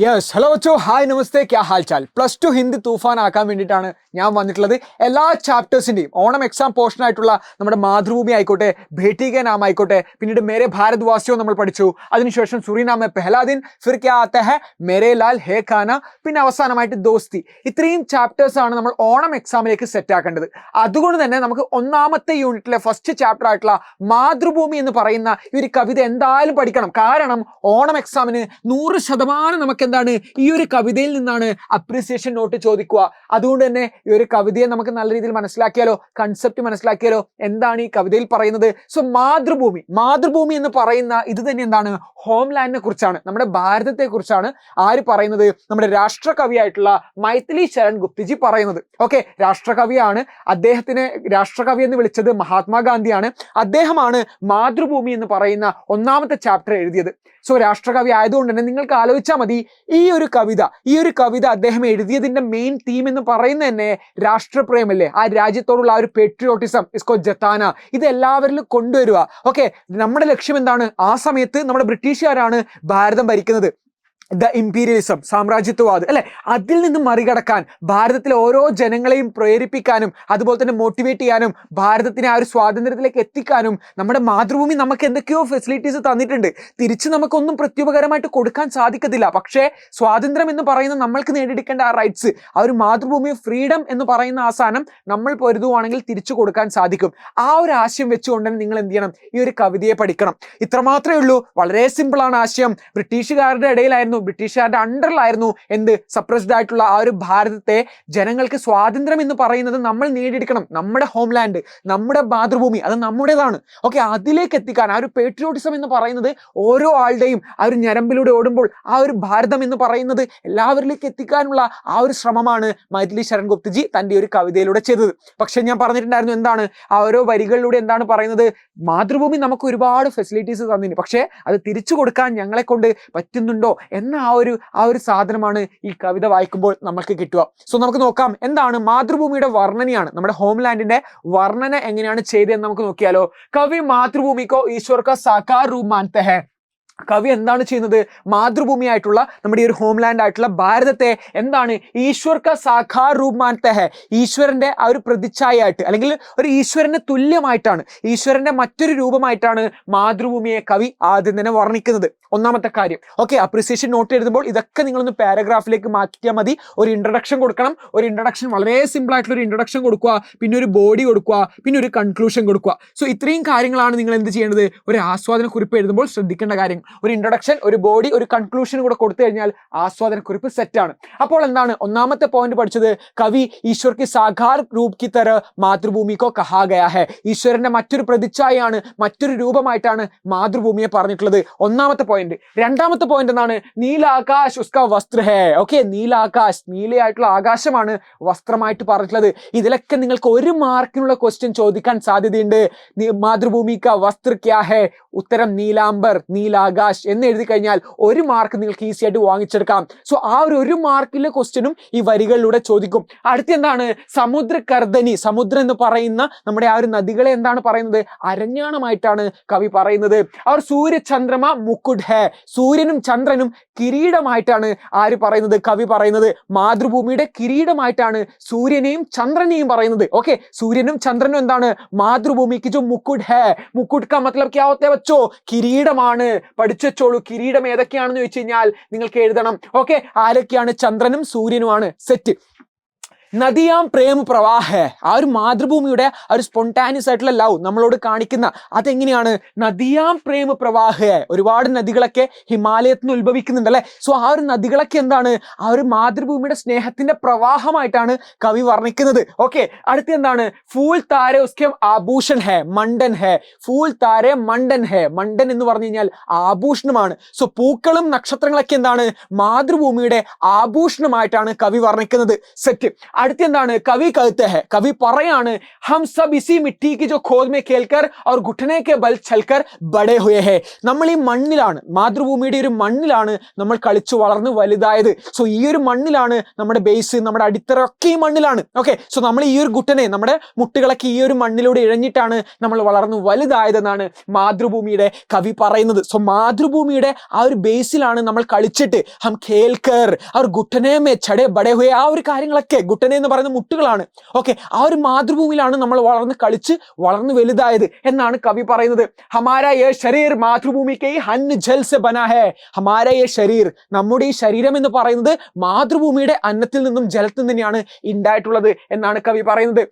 Yes, hello ബച്ചോ, hi നമസ്തേ, ക്യാ ഹാൽ ചാൽ. +2 ഹിന്ദി തൂഫാൻ ആക്കാൻ വേണ്ടിയിട്ടാണ് ഞാൻ വന്നിട്ടുള്ളത്. എല്ലാ ചാപ്റ്റേഴ്സിൻ്റെയും ഓണം എക്സാം പോർഷൻ ആയിട്ടുള്ള നമ്മുടെ മാതൃഭൂമി ആയിക്കോട്ടെ, ഭേട്ടി കെ നാം ആയിക്കോട്ടെ, പിന്നീട് മേരെ ഭാരത് വാസിയോ നമ്മൾ പഠിച്ചു. അതിനുശേഷം സുറിനാമെ പെഹ്ലാ ദിൻ, ഫിർ ക്യാ ആതാ ഹൈ, മേരെ ലാൽ ഹേ ഖാന, പിന്നെ അവസാനമായിട്ട് ദോസ്തി. ഇത്രയും ചാപ്റ്റേഴ്സ് ആണ് നമ്മൾ ഓണം എക്സാമിലേക്ക് സെറ്റ് ആക്കേണ്ടത്. അതുകൊണ്ട് തന്നെ നമുക്ക് ഒന്നാമത്തെ യൂണിറ്റിലെ ഫസ്റ്റ് ചാപ്റ്റർ ആയിട്ടുള്ള മാതൃഭൂമി എന്ന് പറയുന്ന ഈ ഒരു കവിത എന്തായാലും പഠിക്കണം. കാരണം ഓണം എക്സാമിന് 100% നമുക്ക് എന്താണ് ഈ ഒരു കവിതയിൽ നിന്നാണ് അപ്രീസിയേഷൻ നോട്ട് ചോദിക്കുക. അതുകൊണ്ട് തന്നെ ഈ ഒരു കവിതയെ നമുക്ക് നല്ല രീതിയിൽ മനസ്സിലാക്കിയാലോ, കൺസെപ്റ്റ് മനസ്സിലാക്കിയാലോ, എന്താണ് ഈ കവിതയിൽ പറയുന്നത്. സോ മാതൃഭൂമി എന്ന് പറയുന്ന ഇത് തന്നെ എന്താണ്, ഹോംലാൻഡിനെ കുറിച്ചാണ്, നമ്മുടെ ഭാരതത്തെ കുറിച്ചാണ് ആര് പറയുന്നത്, നമ്മുടെ രാഷ്ട്രകവിയായിട്ടുള്ള മൈഥിലി ശരൺ ഗുപ്തജി പറയുന്നത്. ഓക്കെ, രാഷ്ട്രകവിയാണ്. അദ്ദേഹത്തിന് രാഷ്ട്രകവി എന്ന് വിളിച്ചത് മഹാത്മാഗാന്ധിയാണ്. അദ്ദേഹമാണ് മാതൃഭൂമി എന്ന് പറയുന്ന ഒന്നാമത്തെ ചാപ്റ്റർ എഴുതിയത്. സോ രാഷ്ട്രകവി ആയതുകൊണ്ട് തന്നെ നിങ്ങൾക്ക് ആലോചിച്ചാൽ മതി, ഈ ഒരു കവിത അദ്ദേഹം എഴുതിയതിന്റെ മെയിൻ തീം എന്ന് പറയുന്നത് തന്നെ രാഷ്ട്രപ്രേമല്ലേ, ആ രാജ്യത്തോടുള്ള ആ ഒരു പേട്രിയോട്ടിസം, ഇസ്കോ ജത്താന, ഇത് എല്ലാവരിലും കൊണ്ടുവരിക. ഓക്കെ, നമ്മുടെ ലക്ഷ്യം എന്താണ്, ആ സമയത്ത് നമ്മുടെ ബ്രിട്ടീഷുകാരാണ് ഭാരതം ഭരിക്കുന്നത്. ദ ഇമ്പീരിയലിസം, സാമ്രാജ്യത്വവാദം അല്ലെ, അതിൽ നിന്ന് മറികടക്കാൻ ഭാരതത്തിലെ ഓരോ ജനങ്ങളെയും പ്രേരിപ്പിക്കാനും അതുപോലെ തന്നെ മോട്ടിവേറ്റ് ചെയ്യാനും ഭാരതത്തിനെ ആ ഒരു സ്വാതന്ത്ര്യത്തിലേക്ക് എത്തിക്കാനും നമ്മുടെ മാതൃഭൂമി നമുക്ക് എന്തൊക്കെയോ ഫെസിലിറ്റീസ് തന്നിട്ടുണ്ട്. തിരിച്ച് നമുക്കൊന്നും പ്രത്യുപകരമായിട്ട് കൊടുക്കാൻ സാധിക്കത്തില്ല. പക്ഷേ സ്വാതന്ത്ര്യം എന്ന് പറയുന്ന നമ്മൾക്ക് നേടിയെടുക്കേണ്ട ആ റൈറ്റ്സ്, ആ ഒരു മാതൃഭൂമി ഫ്രീഡം എന്ന് പറയുന്ന ആ സാധനം നമ്മൾ പൊരുതുവാണെങ്കിൽ തിരിച്ചു കൊടുക്കാൻ സാധിക്കും. ആ ഒരു ആശയം വെച്ചുകൊണ്ട് തന്നെ നിങ്ങൾ എന്ത് ചെയ്യണം, ഈ ഒരു കവിതയെ പഠിക്കണം. ഇത്രമാത്രമേ ഉള്ളൂ. വളരെ സിമ്പിളാണ് ആശയം. ബ്രിട്ടീഷുകാരുടെ ഇടയിലായിരുന്നു, ബ്രിട്ടീഷുകാരുടെ അണ്ടറിലായിരുന്നു എന്ത്, സപ്രസ്ഡ് ആയിട്ടുള്ള ആ ഒരു ഭാരതത്തെ ജനങ്ങൾക്ക് സ്വാതന്ത്ര്യം എന്ന് പറയുന്നത് നമ്മൾ നേടിയെടുക്കണം. നമ്മുടെ ഹോംലാൻഡ്, നമ്മുടെ മാതൃഭൂമി, അത് നമ്മുടേതാണ്. ഓക്കെ, അതിലേക്ക് എത്തിക്കാൻ ആ ഒരു പേട്രിയോട്ടിസം എന്ന് പറയുന്നത് ഓരോ ആളുടെയും ആ ഒരു ഞരമ്പിലൂടെ ഓടുമ്പോൾ ആ ഒരു ഭാരതം എന്ന് പറയുന്നത് എല്ലാവരിലേക്ക് എത്തിക്കാനുള്ള ആ ഒരു ശ്രമമാണ് മൈഥിലി ശരൺ ഗുപ്തജി തൻ്റെ ഒരു കവിതയിലൂടെ ചെയ്തത്. പക്ഷെ ഞാൻ പറഞ്ഞിട്ടുണ്ടായിരുന്നു എന്താണ്, ആ ഓരോ വരികളിലൂടെ എന്താണ് പറയുന്നത്, മാതൃഭൂമി നമുക്ക് ഒരുപാട് ഫെസിലിറ്റീസ് തന്നിന്, പക്ഷേ അത് തിരിച്ചു കൊടുക്കാൻ ഞങ്ങളെ കൊണ്ട് പറ്റുന്നുണ്ടോ എന്ന ആ ഒരു സാധനമാണ് ഈ കവിത വായിക്കുമ്പോൾ നമുക്ക് കിട്ടുക. സോ നമുക്ക് നോക്കാം എന്താണ് മാതൃഭൂമിയുടെ വർണ്ണനയാണ്, നമ്മുടെ ഹോംലാൻഡിന്റെ വർണ്ണന എങ്ങനെയാണ് ചെയ്തതെന്ന് നമുക്ക് നോക്കിയാലോ. കവി മാതൃഭൂമിക്കോ ഈശ്വർ കാ സാകാർ രൂപ് മാനത്തെ ഹൈ. കവി എന്താണ് ചെയ്യുന്നത്, മാതൃഭൂമി ആയിട്ടുള്ള നമ്മുടെ ഈ ഒരു ഹോംലാൻഡ് ആയിട്ടുള്ള ഭാരതത്തെ എന്താണ്, ഈശ്വർ കാ സാകാർ രൂപ് മാനത്തെ ഹൈ, ഈശ്വരന്റെ ആ ഒരു പ്രതിച്ഛായയായിട്ട്, അല്ലെങ്കിൽ ഒരു ഈശ്വരന് തുല്യമായിട്ടാണ്, ഈശ്വരന്റെ മറ്റൊരു രൂപമായിട്ടാണ് മാതൃഭൂമിയെ കവി ആദ്യം തന്നെ വർണ്ണിക്കുന്നത്. ഒന്നാമത്തെ കാര്യം. ഓക്കെ, അപ്രീസിയേഷൻ നോട്ട് എഴുതുമ്പോൾ ഇതൊക്കെ നിങ്ങളൊന്ന് പാരഗ്രാഫിലേക്ക് മാറ്റിയാൽ മതി. ഒരു ഇൻട്രഡക്ഷൻ കൊടുക്കണം. ഒരു ഇൻട്രഡക്ഷൻ വളരെ സിമ്പിൾ ആയിട്ടുള്ള ഒരു ഇൻട്രഡക്ഷൻ കൊടുക്കുക, പിന്നെ ഒരു ബോഡി കൊടുക്കുക, പിന്നെ ഒരു കൺക്ലൂഷൻ കൊടുക്കുക. സോ ഇത്രയും കാര്യങ്ങളാണ് നിങ്ങൾ എന്ത് ചെയ്യേണ്ടത്, ഒരു ആസ്വാദന കുറിപ്പ് എഴുതുമ്പോൾ ശ്രദ്ധിക്കേണ്ട കാര്യം. ഒരു ഇൻട്രഡക്ഷൻ, ഒരു ബോഡി, ഒരു കൺക്ലൂഷൻ കൂടെ കൊടുത്തു കഴിഞ്ഞാൽ ആസ്വാദന കുറിപ്പ് സെറ്റാണ്. അപ്പോൾ എന്താണ് ഒന്നാമത്തെ പോയിന്റ് പഠിച്ചത്, കവി ഈശ്വർ കി സാകാർ രൂപ് കി തര മാതൃഭൂമി കോ കഹാ ഗയാ ഹൈ. ഈശ്വരന്റെ മറ്റൊരു പ്രതിച്ഛായയാണ്, മറ്റൊരു രൂപമായിട്ടാണ് മാതൃഭൂമിയെ പറഞ്ഞിട്ടുള്ളത്. ഒന്നാമത്തെ പോയിന്റ്. രണ്ടാമത്തെ പോയിന്റ് എന്താണ്, നീലാകാശ് ഉസ്കാ വസ്ത്ര ഹേ. ഓക്കെ, നീലാകാശ്, നീലയായിട്ടുള്ള ആകാശമാണ് വസ്ത്രമായിട്ട് പറഞ്ഞിട്ടുള്ളത്. ഇതിലൊക്കെ നിങ്ങൾക്ക് 1 മാർക്കിനുള്ള ക്വസ്റ്റ്യൻ ചോദിക്കാൻ സാധ്യതയുണ്ട്. മാതൃഭൂമി കാ വസ്ത്ര ക്യാ ഹേ, ഉത്തരം നീലാംബർ, നീലാകാശ് എന്ന് എഴുതി കഴിഞ്ഞാൽ 1 മാർക്ക് നിങ്ങൾക്ക് ഈസി ആയിട്ട് വാങ്ങിച്ചെടുക്കാം. സോ ആ ഒരു മാർക്കിലെ ക്വസ്റ്റ്യനും ഈ വരികളിലൂടെ ചോദിക്കും. അടുത്ത എന്താണ്, സമുദ്രകർദനി, സമുദ്രം എന്ന് പറയുന്ന നമ്മുടെ ആ ഒരു നദികളെ എന്താണ് പറയുന്നത്, അരഞ്ഞാണമായിട്ടാണ് കവി പറയുന്നത്. അവർ സൂര്യചന്ദ്രമ മുക്കുഡ് ഹേ, സൂര്യനും ചന്ദ്രനും കിരീടമായിട്ടാണ് ആര് പറയുന്നത്, കവി പറയുന്നത്. മാതൃഭൂമിയുടെ കിരീടമായിട്ടാണ് സൂര്യനെയും ചന്ദ്രനെയും പറയുന്നത്. ഓക്കെ, സൂര്യനും ചന്ദ്രനും എന്താണ്, മാതൃഭൂമിക്ക് ജോ മുക്കുഡ് ഹേ, മുക്കുഡ് കാ മത്ലബ് ക്യാ ഹോത്താ ഹൈ ബച്ചോ, കിരീടമാണ്. പഠിച്ചു വെച്ചോളൂ. കിരീടം ഏതൊക്കെയാണെന്ന് ചോദിച്ചു കഴിഞ്ഞാൽ നിങ്ങൾക്ക് എഴുതണം. ഓക്കെ, ആരൊക്കെയാണ്, ചന്ദ്രനും സൂര്യനുമാണ്. സെറ്റ്. നദിയാം പ്രേമ പ്രവാഹ, ആ ഒരു മാതൃഭൂമിയുടെ ആ ഒരു സ്പോണ്ടാനിയസ് ആയിട്ടുള്ള ലവ് നമ്മളോട് കാണിക്കുന്ന അതെങ്ങനെയാണ്, നദിയാം പ്രേമ പ്രവാഹ. ഒരുപാട് നദികളൊക്കെ ഹിമാലയത്തിൽ നിന്ന് ഉത്ഭവിക്കുന്നുണ്ട് അല്ലെ. സോ ആ ഒരു നദികളൊക്കെ എന്താണ്, ആ ഒരു മാതൃഭൂമിയുടെ സ്നേഹത്തിന്റെ പ്രവാഹമായിട്ടാണ് കവി വർണ്ണിക്കുന്നത്. ഓക്കെ, അടുത്ത എന്താണ്, ഫൂൽ താരെ ഉസ്കെ ആഭൂഷൺ ഹേ മണ്ടൻ ഹേ. ഫൂൽ താരെ മണ്ടൻ ഹേ, മണ്ടൻ എന്ന് പറഞ്ഞു കഴിഞ്ഞാൽ ആഭൂഷണമാണ്. സോ പൂക്കളും നക്ഷത്രങ്ങളൊക്കെ എന്താണ്, മാതൃഭൂമിയുടെ ആഭൂഷണമായിട്ടാണ് കവി വർണ്ണിക്കുന്നത്. സെറ്റ്. അടുത്ത എന്താണ് കവി कहते हैं കവി പറയാണ് हम सब इसी मिट्टी की जो खोद में खेलकर और घुटने के बल चलकर बड़े हुए हैं നമ്മൾ ഈ മണ്ണിലാണ് മാതൃഭൂമിയുടെ ഒരു മണ്ണിലാണ് നമ്മൾ കളിച്ചു വളർന്ന് വലുതായത് സോ ഈ ഒരു മണ്ണിലാണ് നമ്മുടെ ബേസ് നമ്മുടെ അടിത്തറ ഒക്കെ ഈ മണ്ണിലാണ് ഓക്കെ സോ നമ്മൾ ഈ ഒരു ഗുട്ടനെ നമ്മുടെ മുട്ടുകളൊക്കെ ഈ ഒരു മണ്ണിലൂടെ ഇഴഞ്ഞിട്ടാണ് നമ്മൾ വളർന്നു വലുതായതെന്നാണ് മാതൃഭൂമിയുടെ കവി പറയുന്നത് സോ മാതൃഭൂമിയുടെ ആ ഒരു ബേസിലാണ് നമ്മൾ കളിച്ചിട്ട് ഹം ഖേൽക്കർ അവർ ഗുട്ടനെ മേ ചടേ ബടേ ഹുയേ ആ ഒരു കാര്യങ്ങളൊക്കെ ഗുട്ടനെ എന്ന് പറയുന്ന മുട്ടുകളാണ് ഓക്കെ ആ ഒരു മാതൃഭൂമിയിലാണ് നമ്മൾ വളർന്ന് കളിച്ച് വളർന്നു വലുതായത് എന്നാണ് കവി പറയുന്നത് ഹമാര യേ ശരീർ മാതൃഭൂമി കെ ഹന്ന് ജൽ സെ ബനാ ഹേ ഹമാര യേ ശരീർ നമ്മുടെ ഈ ശരീരം എന്ന് പറയുന്നത് മാതൃഭൂമിയുടെ അന്നത്തിൽ നിന്നും ജലത്തിൽ തന്നെയാണ് ഉണ്ടായിട്ടുള്ളത് എന്നാണ് കവി പറയുന്നത്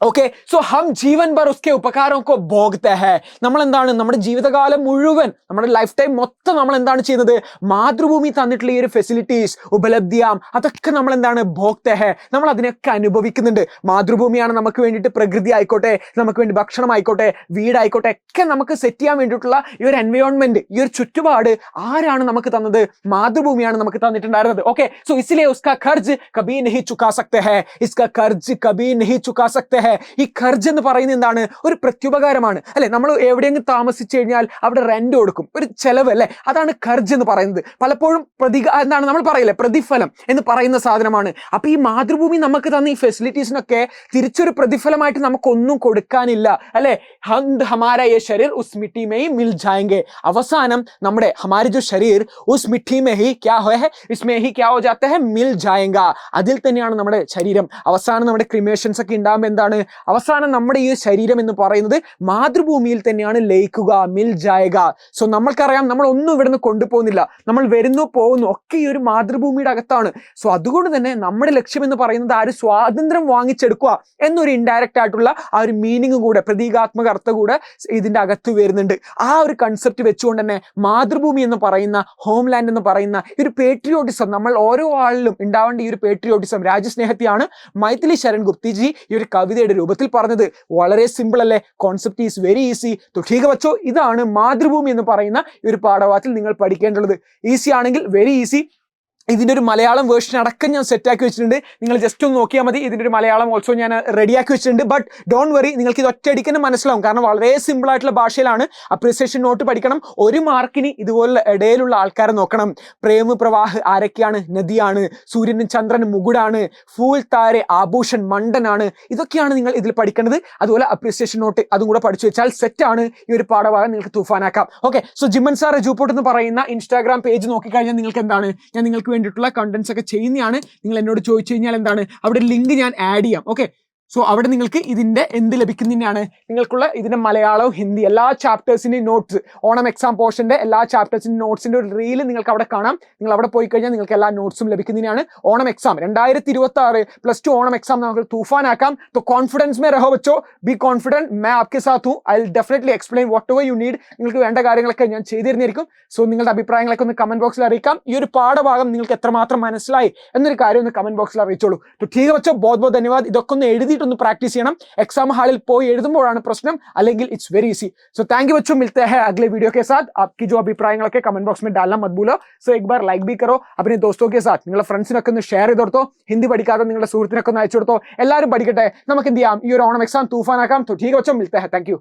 ഓക്കെ സോ ഹം ജീവൻ ഭർ ഉസ്കെ ഉപകാരം കോ ഭോഗ്തേ ഹേ നമ്മൾ എന്താണ് നമ്മുടെ ജീവിതകാലം മുഴുവൻ നമ്മുടെ ലൈഫ് ടൈം മൊത്തം നമ്മൾ എന്താണ് ചെയ്യുന്നത് മാതൃഭൂമി തന്നിട്ടുള്ള ഈ ഒരു ഫെസിലിറ്റീസ് ഉപലബ്ധിയാം അതൊക്കെ നമ്മൾ എന്താണ് ഭോഗ്തേ ഹേ നമ്മൾ അതിനൊക്കെ അനുഭവിക്കുന്നുണ്ട് മാതൃഭൂമിയാണ് നമുക്ക് വേണ്ടിയിട്ട് പ്രകൃതി ആയിക്കോട്ടെ നമുക്ക് വേണ്ടി ഭക്ഷണം ആയിക്കോട്ടെ വീടായിക്കോട്ടെ ഒക്കെ നമുക്ക് സെറ്റ് ചെയ്യാൻ വേണ്ടിയിട്ടുള്ള ഈ ഒരു എൻവയോൺമെന്റ് ഈ ഒരു ചുറ്റുപാട് ആരാണ് നമുക്ക് തന്നത് മാതൃഭൂമിയാണ് നമുക്ക് തന്നിട്ടുണ്ടായിരുന്നത് ഓക്കെ സോ ഇസിലേ ഉസ്കാ ഖർജ് കബീ നഹീ ചുകാ സക്തേ ഹേ ഇസ്കാ ഖർജ് കബീ നഹീ ചുകാ സക്തേ ഹേ ഈ ഖർജ് എന്ന് പറയുന്നത് എന്താണ് ഒരു പ്രത്യുപകാരമാണ് അല്ലെ നമ്മൾ എവിടെയെങ്കിലും താമസിച്ചു കഴിഞ്ഞാൽ അവിടെ റെന്റ് കൊടുക്കും ഒരു ചെലവ് അല്ലെ അതാണ് ഖർജ് എന്ന് പറയുന്നത് പലപ്പോഴും എന്താണ് നമ്മൾ പറയില്ലേ പ്രതിഫലം എന്ന് പറയുന്ന സാധനമാണ് അപ്പൊ ഈ മാതൃഭൂമി നമുക്ക് തന്ന ഈ ഫെസിലിറ്റീസിനൊക്കെ തിരിച്ചൊരു പ്രതിഫലമായിട്ട് നമുക്കൊന്നും കൊടുക്കാനില്ല അല്ലെ ഹമാര യേ ശരീർ ഉസ് മിട്ടി മേ ഹി മിൽ ജായെംഗെ അവസാനം നമ്മുടെ ഹമാര ജോ ശരീർ ഉസ് മിട്ടി മേ ഹി ക്യാ ഹോയ ഹെ ഇസ്മേ ഹി ക്യാ ഹോ ജാത്തെ ഹെ മിൽ ജായെംഗ അതിൽ തന്നെയാണ് നമ്മുടെ ശരീരം അവസാനം നമ്മുടെ ക്രിമേഷൻസ് ഒക്കെ ഉണ്ടാകുമ്പോൾ എന്താണ് അവസാനം നമ്മുടെ ഈ ശരീരം എന്ന് പറയുന്നത് മാതൃഭൂമിയിൽ തന്നെയാണ് ലയിക്കുക മിൽ ജായക സോ നമ്മൾക്കറിയാം നമ്മൾ ഒന്നും ഇവിടുന്ന് കൊണ്ടുപോകുന്നില്ല നമ്മൾ വരുന്നു പോകുന്നു ഒക്കെ ഈ ഒരു മാതൃഭൂമിയുടെ അകത്താണ് സോ അതുകൊണ്ട് തന്നെ നമ്മുടെ ലക്ഷ്യം എന്ന് പറയുന്നത് ആ ഒരു സ്വാതന്ത്ര്യം വാങ്ങിച്ചെടുക്കുക എന്നൊരു ഇൻഡയറക്റ്റ് ആയിട്ടുള്ള ആ ഒരു മീനിങ് കൂടെ പ്രതീകാത്മക അർത്ഥം കൂടെ ഇതിന്റെ അകത്ത് വരുന്നുണ്ട് ആ ഒരു കൺസെപ്റ്റ് വെച്ചുകൊണ്ട് തന്നെ മാതൃഭൂമി എന്ന് പറയുന്ന ഹോം ലാൻഡ് എന്ന് പറയുന്ന ഈ ഒരു പേട്രിയോട്ടിസം നമ്മൾ ഓരോ ആളിലും ഉണ്ടാവേണ്ട ഈ ഒരു പേട്രിയോട്ടിസം രാജ്യസ്നേഹത്തെയാണ് മൈഥിലി ശരൺ ഗുപ്തിജി ഈ ഒരു കവിതയുടെ രൂപത്തിൽ പറഞ്ഞത് വളരെ സിമ്പിൾ അല്ലേ കോൺസെപ്റ്റ് ഈസ് വെരി ഈസി തൊട്ടീക വച്ചോ ഇതാണ് മാതൃഭൂമി എന്ന് പറയുന്ന ഈ ഒരു പാഠഭാഗത്തിൽ നിങ്ങൾ പഠിക്കേണ്ടത് ഈസി ആണെങ്കിൽ വെരി ഈസി ഇതിൻ്റെ ഒരു മലയാളം വേർഷൻ അടക്കം ഞാൻ സെറ്റാക്കി വെച്ചിട്ടുണ്ട് നിങ്ങൾ ജസ്റ്റ് ഒന്ന് നോക്കിയാൽ മതി ഇതിൻ്റെ ഒരു മലയാളം ഓൾസോ ഞാൻ റെഡിയാക്കി വെച്ചിട്ടുണ്ട് ബട്ട് ഡോണ്ട് വറി നിങ്ങൾക്ക് ഇത് ഒറ്റയടിക്ക് തന്നെ മനസ്സിലാവും കാരണം വളരെ സിമ്പിൾ ആയിട്ടുള്ള ഭാഷയിലാണ് അപ്രീസിയേഷൻ നോട്ട് പഠിക്കണം ഒരു മാർക്കിന് ഇതുപോലുള്ള ഇടയിലുള്ള ആൾക്കാരെ നോക്കണം പ്രേമ പ്രവാഹ് ആരൊക്കെയാണ് നദിയാണ് സൂര്യനും ചന്ദ്രനും മുകുടാണ് ഫൂൽ താരെ ആഭൂഷൺ മണ്ടനാണ് ഇതൊക്കെയാണ് നിങ്ങൾ ഇതിൽ പഠിക്കേണ്ടത് അതുപോലെ അപ്രീസിയേഷൻ നോട്ട് അതും കൂടെ പഠിച്ചു വെച്ചാൽ സെറ്റാണ് ഈ ഒരു പാഠഭാഗം നിങ്ങൾക്ക് തൂഫാനാക്കാം ഓക്കെ സോ ജിമ്മൻ സാർ ജൂപ്പോട്ട് എന്ന് പറയുന്ന ഇൻസ്റ്റാഗ്രാം പേജ് നോക്കിക്കഴിഞ്ഞാൽ നിങ്ങൾക്ക് എന്താണ് ഞാൻ നിങ്ങൾക്ക് വേണ്ടിയിട്ടുള്ള കണ്ടന്റ്സ് ഒക്കെ ചെയ്യുന്നതാണ് നിങ്ങൾ എന്നോട് ചോദിച്ചു കഴിഞ്ഞാൽ എന്താണ് അവിടെ ലിങ്ക് ഞാൻ ആഡ് ചെയ്യാം ഓക്കെ സോ അവിടെ നിങ്ങൾക്ക് ഇതിൻ്റെ എന്ത് ലഭിക്കുന്നതിനാണ് നിങ്ങൾക്കുള്ള ഇതിൻ്റെ മലയാളവും ഹിന്ദി എല്ലാ ചാപ്റ്റേഴ്സിൻ്റെയും നോട്ട്സ് ഓണം എക്സാം പോർഷൻ്റെ എല്ലാ ചാപ്റ്റേഴ്സിൻ്റെ നോട്ട്സിൻ്റെ ഒരു റീല് നിങ്ങൾക്ക് അവിടെ കാണാം നിങ്ങൾ അവിടെ പോയി കഴിഞ്ഞാൽ നിങ്ങൾക്ക് എല്ലാ നോട്ട്സും ലഭിക്കുന്നതിനാണ് ഓണം എക്സാം 2026 +2 ഓണം എക്സാം നമുക്ക് തൂഫാനാക്കാം तो कॉन्फिडेंस में रहो बच्चों बी कॉन्फिडेंट मैं आपके साथ हूँ I will definitely explain what ever you need നിങ്ങൾക്ക് വേണ്ട കാര്യങ്ങളൊക്കെ ഞാൻ ചെയ്തു തരുന്നതായിരിക്കും സോ നിങ്ങളുടെ അഭിപ്രായങ്ങളൊക്കെ ഒന്ന് കമന്റ് ബോക്സിൽ അറിയിക്കാം ഈ ഒരു പാഠഭാഗം നിങ്ങൾക്ക് എത്രമാത്രം മനസ്സിലായി എന്നൊരു കാര്യം ഒന്ന് കമന്റ് ബോക്സിൽ അറിയിച്ചോളൂ तो ठीक है बच्चों बहुत बहुत धन्यवाद ഇതൊക്കെ ഒന്ന് എഴുതി ഒന്ന് പ്രാക്ടീസ് ചെയ്യണം എക്സാം ഹാളിൽ പോയി എഴുതുമ്പോഴാണ് പ്രശ്നം അല്ലെങ്കിൽ it's very easy so thank you बच्चों मिलते हैं अगले वीडियो के साथ आपकी जो अभिप्रायങ്ങളൊക്കെ कमेंट बॉक्स में डालना मत भूलो सो एक बार लाइक भी करो अपने दोस्तों के साथ നിങ്ങളുടെ ഫ്രണ്ട്സിനൊക്കെ ഒന്ന് ഷെയർ ചെയ്ത് കൊടുത്തോ ഹിന്ദി പഠിക്കാതെ നിങ്ങളുടെ സുഹൃത്തിനൊക്കെ ഒന്ന് അയച്ചു കൊടുത്തോ എല്ലാവരും പഠിക്കട്ടെ നമുക്ക് എന്ത് ചെയ്യാം ഈ ഒരു ഓണം എക്സാം തൂഫാനാക്കാം तो ठीक है बच्चों मिलते हैं थैंक यू